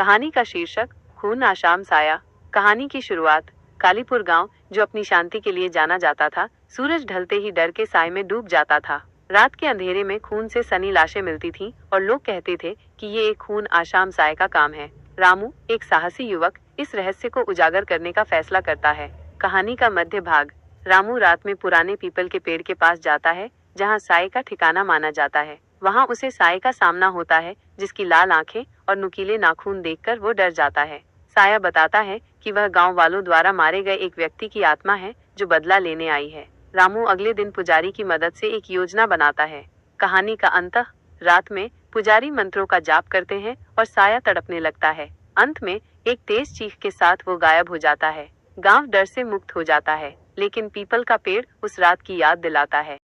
कहानी का शीर्षक खून आशाम साया। कहानी की शुरुआत। कालीपुर गांव, जो अपनी शांति के लिए जाना जाता था, सूरज ढलते ही डर के साए में डूब जाता था। रात के अंधेरे में खून से सनी लाशें मिलती थीं और लोग कहते थे कि ये एक खून आशाम साए का काम है। रामू, एक साहसी युवक, इस रहस्य को उजागर करने का फैसला करता है। कहानी का मध्य भाग। रामू रात में पुराने पीपल के पेड़ के पास जाता है, जहाँ साए का ठिकाना माना जाता है। वहाँ उसे साए का सामना होता है, जिसकी लाल आंखें और नुकीले नाखून देखकर वो डर जाता है। साया बताता है कि वह गांव वालों द्वारा मारे गए एक व्यक्ति की आत्मा है, जो बदला लेने आई है। रामू अगले दिन पुजारी की मदद से एक योजना बनाता है। कहानी का अंत। रात में पुजारी मंत्रों का जाप करते हैं और साया तड़पने लगता है। अंत में एक तेज चीख के साथ वो गायब हो जाता है। गांव डर से मुक्त हो जाता है, लेकिन पीपल का पेड़ उस रात की याद दिलाता है।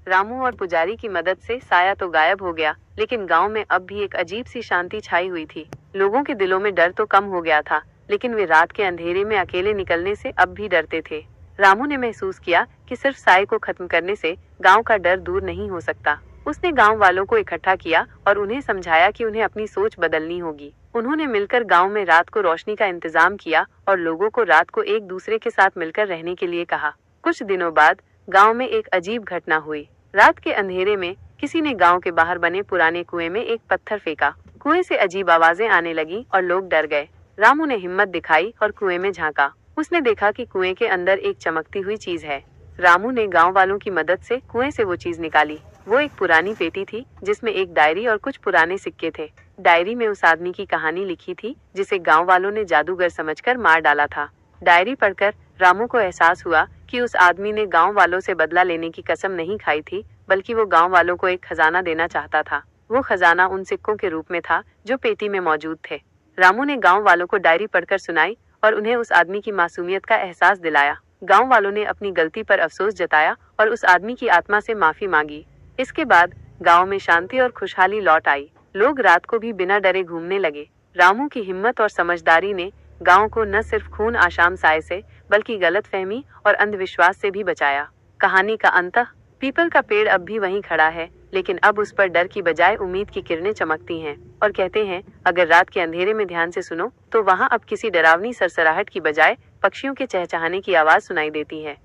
रामू और पुजारी की मदद से साया तो गायब हो गया, लेकिन गांव में अब भी एक अजीब सी शांति छाई हुई थी। लोगों के दिलों में डर तो कम हो गया था, लेकिन वे रात के अंधेरे में अकेले निकलने से अब भी डरते थे। रामू ने महसूस किया कि सिर्फ साए को खत्म करने से गांव का डर दूर नहीं हो सकता। उसने गांव वालों को इकट्ठा किया और उन्हें समझाया कि उन्हें अपनी सोच बदलनी होगी। उन्होंने मिलकर गांव में रात को रोशनी का इंतजाम किया और लोगों को रात को एक दूसरे के साथ मिलकर रहने के लिए कहा। कुछ दिनों बाद गांव में एक अजीब घटना हुई। रात के अंधेरे में किसी ने गांव के बाहर बने पुराने कुएं में एक पत्थर फेंका। कुएं से अजीब आवाजें आने लगी और लोग डर गए। रामू ने हिम्मत दिखाई और कुएं में झांका। उसने देखा कि कुएं के अंदर एक चमकती हुई चीज है। रामू ने गांव वालों की मदद से कुएं से वो चीज निकाली। वो एक पुरानी पेटी थी, जिसमें एक डायरी और कुछ पुराने सिक्के थे। डायरी में उस आदमी की कहानी लिखी थी, जिसे गांव वालों ने जादूगर समझकर मार डाला था। डायरी पढ़कर रामू को एहसास हुआ कि उस आदमी ने गांव वालों से बदला लेने की कसम नहीं खाई थी, बल्कि वो गांव वालों को एक खजाना देना चाहता था। वो खजाना उन सिक्कों के रूप में था, जो पेटी में मौजूद थे। रामू ने गांव वालों को डायरी पढ़कर सुनाई और उन्हें उस आदमी की मासूमियत का एहसास दिलाया। गांव वालों ने अपनी गलती पर अफसोस जताया और उस आदमी की आत्मा से माफी मांगी। इसके बाद गांव में शांति और खुशहाली लौट आई। लोग रात को भी बिना डरे घूमने लगे। रामू की हिम्मत और समझदारी ने गांव को न सिर्फ खून आशाम साए से, बल्कि गलतफहमी और अंधविश्वास से भी बचाया। कहानी का अंत। पीपल का पेड़ अब भी वहीं खड़ा है, लेकिन अब उस पर डर की बजाय उम्मीद की किरणें चमकती हैं और कहते हैं, अगर रात के अंधेरे में ध्यान से सुनो तो वहां अब किसी डरावनी सरसराहट की बजाय पक्षियों के चहचहाने की आवाज सुनाई देती है।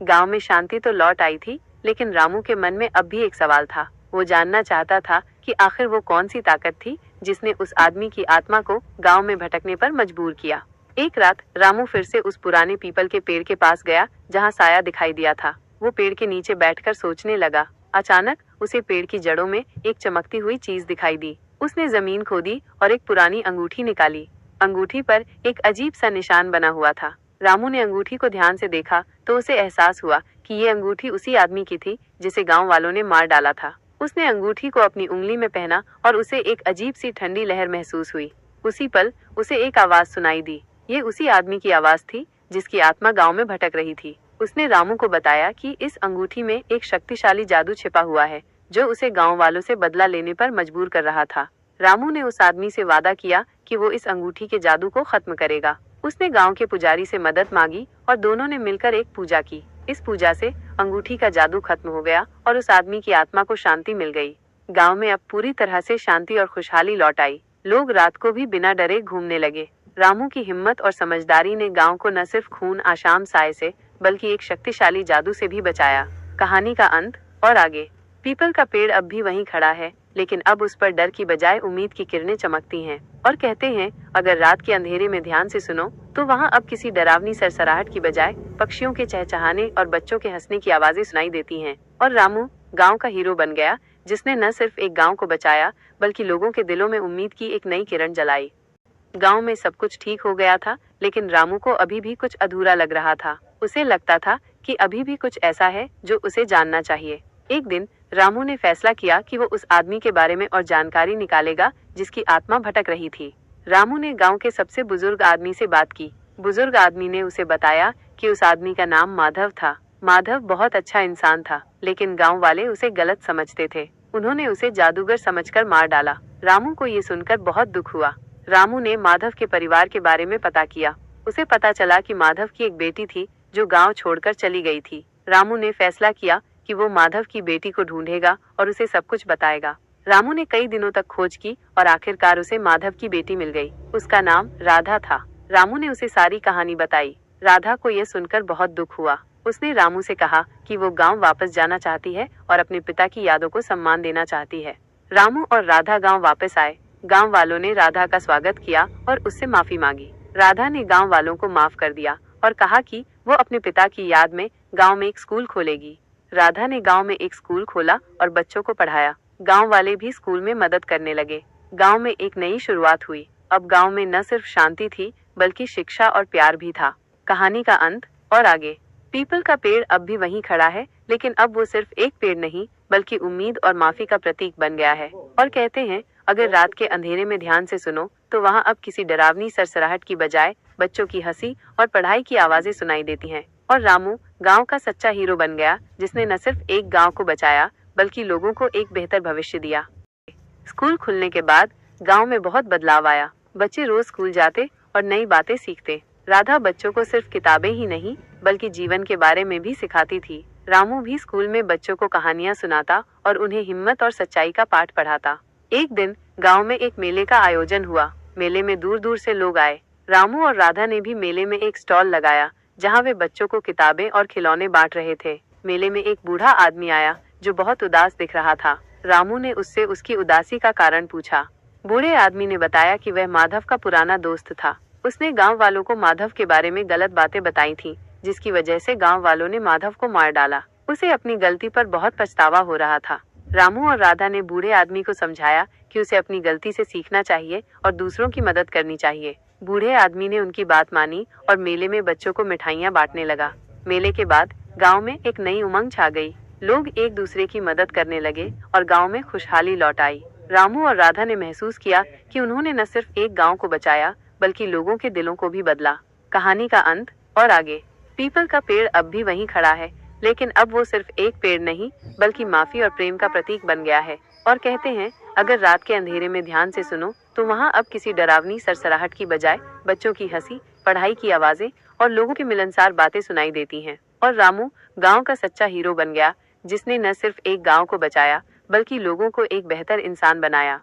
गांव में शांति तो लौट आई थी, लेकिन रामू के मन में अब भी एक सवाल था। वो जानना चाहता था कि आखिर वो कौन सी ताकत थी जिसने उस आदमी की आत्मा को गांव में भटकने पर मजबूर किया। एक रात रामू फिर से उस पुराने पीपल के पेड़ के पास गया, जहां साया दिखाई दिया था। वो पेड़ के नीचे बैठकर सोचने लगा। अचानक उसे पेड़ की जड़ों में एक चमकती हुई चीज दिखाई दी। उसने जमीन खोदी और एक पुरानी अंगूठी निकाली। अंगूठी पर एक अजीब सा निशान बना हुआ था। रामू ने अंगूठी को ध्यान से देखा तो उसे एहसास हुआ कि ये अंगूठी उसी आदमी की थी जिसे गांव वालों ने मार डाला था। उसने अंगूठी को अपनी उंगली में पहना और उसे एक अजीब सी ठंडी लहर महसूस हुई। उसी पल उसे एक आवाज सुनाई दी। ये उसी आदमी की आवाज थी जिसकी आत्मा गांव में भटक रही थी। उसने रामू को बताया कि इस अंगूठी में एक शक्तिशाली जादू छिपा हुआ है, जो उसे गांव वालों से बदला लेने पर मजबूर कर रहा था। रामू ने उस आदमी से वादा किया कि वो इस अंगूठी के जादू को खत्म करेगा। उसने गांव के पुजारी से मदद मांगी और दोनों ने मिलकर एक पूजा की। इस पूजा से अंगूठी का जादू खत्म हो गया और उस आदमी की आत्मा को शांति मिल गई। गांव में अब पूरी तरह से शांति और खुशहाली लौट आई। लोग रात को भी बिना डरे घूमने लगे। रामू की हिम्मत और समझदारी ने गांव को न सिर्फ खून आशाम साए से, बल्कि एक शक्तिशाली जादू से भी बचाया। कहानी का अंत और आगे। पीपल का पेड़ अब भी वहीं खड़ा है, लेकिन अब उस पर डर की बजाय उम्मीद की किरणें चमकती हैं और कहते हैं, अगर रात के अंधेरे में ध्यान से सुनो तो वहां अब किसी डरावनी सरसराहट की बजाय पक्षियों के चहचहाने और बच्चों के हंसने की आवाजें सुनाई देती हैं। और रामू गांव का हीरो बन गया, जिसने न सिर्फ एक गांव को बचाया, बल्कि लोगों के दिलों में उम्मीद की एक नई किरण जलाई। गांव में सब कुछ ठीक हो गया था, लेकिन रामू को अभी भी कुछ अधूरा लग रहा था। उसे लगता था कि अभी भी कुछ ऐसा है जो उसे जानना चाहिए। एक दिन रामू ने फैसला किया कि वो उस आदमी के बारे में और जानकारी निकालेगा जिसकी आत्मा भटक रही थी। रामू ने गांव के सबसे बुजुर्ग आदमी से बात की। बुजुर्ग आदमी ने उसे बताया कि उस आदमी का नाम माधव था। माधव बहुत अच्छा इंसान था, लेकिन गांव वाले उसे गलत समझते थे। उन्होंने उसे जादूगर समझकर मार डाला। रामू को ये सुनकर बहुत दुख हुआ। रामू ने माधव के परिवार के बारे में पता किया। उसे पता चला कि माधव की एक बेटी थी जो गांव छोड़कर चली गई थी। रामू ने फैसला किया कि वो माधव की बेटी को ढूंढेगा और उसे सब कुछ बताएगा। रामू ने कई दिनों तक खोज की और आखिरकार उसे माधव की बेटी मिल गई। उसका नाम राधा था। रामू ने उसे सारी कहानी बताई। राधा को यह सुनकर बहुत दुख हुआ। उसने रामू से कहा कि वो गांव वापस जाना चाहती है और अपने पिता की यादों को सम्मान देना चाहती है। रामू और राधा गांव वापस आए। गांव वालों ने राधा का स्वागत किया और उससे माफी मांगी। राधा ने गांव वालों को माफ कर दिया और कहा कि वो अपने पिता की याद में गांव में एक स्कूल खोलेगी। राधा ने गांव में एक स्कूल खोला और बच्चों को पढ़ाया। गांव वाले भी स्कूल में मदद करने लगे। गांव में एक नई शुरुआत हुई। अब गांव में न सिर्फ शांति थी बल्कि शिक्षा और प्यार भी था। कहानी का अंत और आगे। पीपल का पेड़ अब भी वहीं खड़ा है, लेकिन अब वो सिर्फ एक पेड़ नहीं बल्कि उम्मीद और माफी का प्रतीक बन गया है। और कहते हैं, अगर रात के अंधेरे में ध्यान से सुनो तो वहाँ अब किसी डरावनी सरसराहट की बजाय बच्चों की हंसी और पढ़ाई की आवाजें सुनाई देती हैं। और रामू गांव का सच्चा हीरो बन गया, जिसने न सिर्फ एक गांव को बचाया बल्कि लोगों को एक बेहतर भविष्य दिया। स्कूल खुलने के बाद गांव में बहुत बदलाव आया। बच्चे रोज स्कूल जाते और नई बातें सीखते। राधा बच्चों को सिर्फ किताबें ही नहीं बल्कि जीवन के बारे में भी सिखाती थी। रामू भी स्कूल में बच्चों को कहानियां सुनाता और उन्हें हिम्मत और सच्चाई का पाठ पढ़ाता। एक दिन गांव में एक मेले का आयोजन हुआ। मेले में दूर दूर से लोग आए। रामू और राधा ने भी मेले में एक स्टॉल लगाया, जहां वे बच्चों को किताबें और खिलौने बांट रहे थे। मेले में एक बूढ़ा आदमी आया जो बहुत उदास दिख रहा था। रामू ने उससे उसकी उदासी का कारण पूछा। बूढ़े आदमी ने बताया कि वह माधव का पुराना दोस्त था। उसने गांव वालों को माधव के बारे में गलत बातें बताई थी, जिसकी वजह से गांव वालों ने माधव को मार डाला। उसे अपनी गलती पर बहुत पछतावा हो रहा था। रामू और राधा ने बूढ़े आदमी को समझाया कि उसे अपनी गलती से सीखना चाहिए और दूसरों की मदद करनी चाहिए। बूढ़े आदमी ने उनकी बात मानी और मेले में बच्चों को मिठाइयाँ बांटने लगा। मेले के बाद गाँव में एक नई उमंग छा गई। लोग एक दूसरे की मदद करने लगे और गाँव में खुशहाली लौट आई। रामू और राधा ने महसूस किया कि उन्होंने न सिर्फ एक गाँव को बचाया बल्कि लोगों के दिलों को भी बदला। कहानी का अंत और आगे। पीपल का पेड़ अब भी वहीं खड़ा है, लेकिन अब वो सिर्फ एक पेड़ नहीं बल्कि माफी और प्रेम का प्रतीक बन गया है। और कहते हैं, अगर रात के अंधेरे में ध्यान से सुनो तो वहाँ अब किसी डरावनी सरसराहट की बजाय बच्चों की हंसी, पढ़ाई की आवाजें और लोगों की मिलनसार बातें सुनाई देती हैं। और रामू गांव का सच्चा हीरो बन गया, जिसने न सिर्फ एक गांव को बचाया बल्कि लोगों को एक बेहतर इंसान बनाया।